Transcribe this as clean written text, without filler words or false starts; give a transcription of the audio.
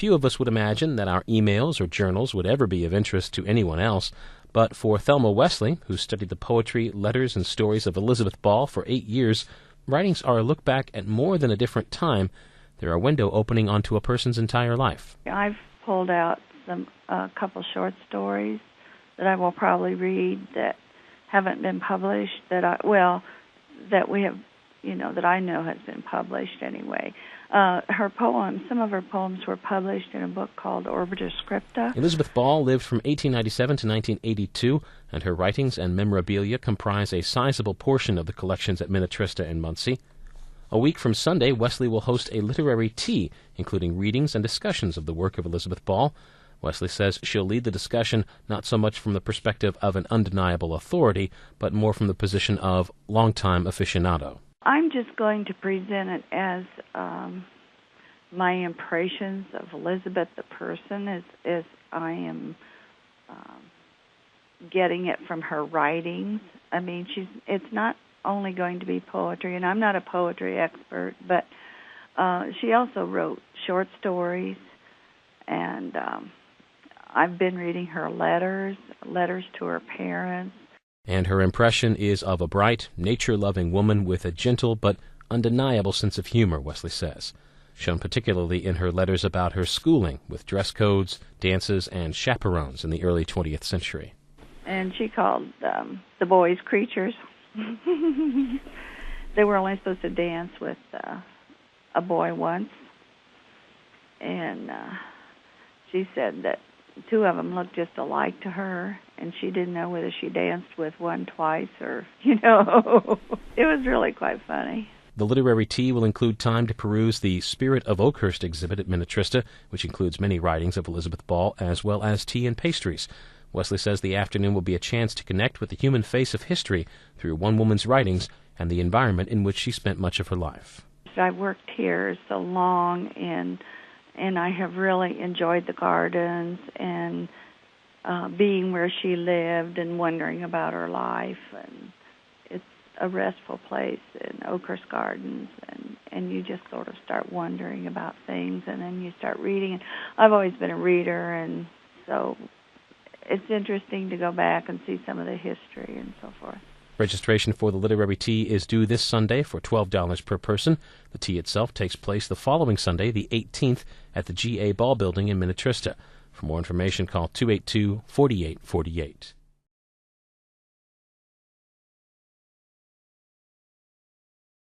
Few of us would imagine that our emails or journals would ever be of interest to anyone else, but for Thelma Wesley, who studied the poetry, letters, and stories of Elizabeth Ball for 8 years, writings are a look back at more than a different time. They're a window opening onto a person's entire life. I've pulled out a couple short stories that I will probably read that haven't been published, that we have, that I know has been published anyway. Some of her poems were published in a book called Orbiter Scripta. Elizabeth Ball lived from 1897 to 1982, and her writings and memorabilia comprise a sizable portion of the collections at Minnetrista in Muncie. A week from Sunday, Wesley will host a literary tea, including readings and discussions of the work of Elizabeth Ball. Wesley says she'll lead the discussion not so much from the perspective of an undeniable authority, but more from the position of longtime aficionado. I'm just going to present it as my impressions of Elizabeth the person, as I am getting it from her writings. I mean, it's not only going to be poetry, and I'm not a poetry expert, but she also wrote short stories, and I've been reading her letters to her parents. And her impression is of a bright, nature-loving woman with a gentle but undeniable sense of humor, Wesley says, shown particularly in her letters about her schooling with dress codes, dances, and chaperones in the early 20th century. And she called the boys creatures. They were only supposed to dance with a boy once. And she said that 2 of them looked just alike to her, and she didn't know whether she danced with one twice or, It was really quite funny. The literary tea will include time to peruse the Spirit of Oakhurst exhibit at Minnetrista, which includes many writings of Elizabeth Ball, as well as tea and pastries. Wesley says the afternoon will be a chance to connect with the human face of history through one woman's writings and the environment in which she spent much of her life. I've worked here so long, and I have really enjoyed the gardens and being where she lived and wondering about her life. And it's a restful place in Oakhurst Gardens, and you just sort of start wondering about things, and then you start reading. And I've always been a reader, and so it's interesting to go back and see some of the history and so forth. Registration for the literary tea is due this Sunday for $12 per person. The tea itself takes place the following Sunday, the 18th, at the G.A. Ball Building in Minnetrista. For more information, call 282-4848.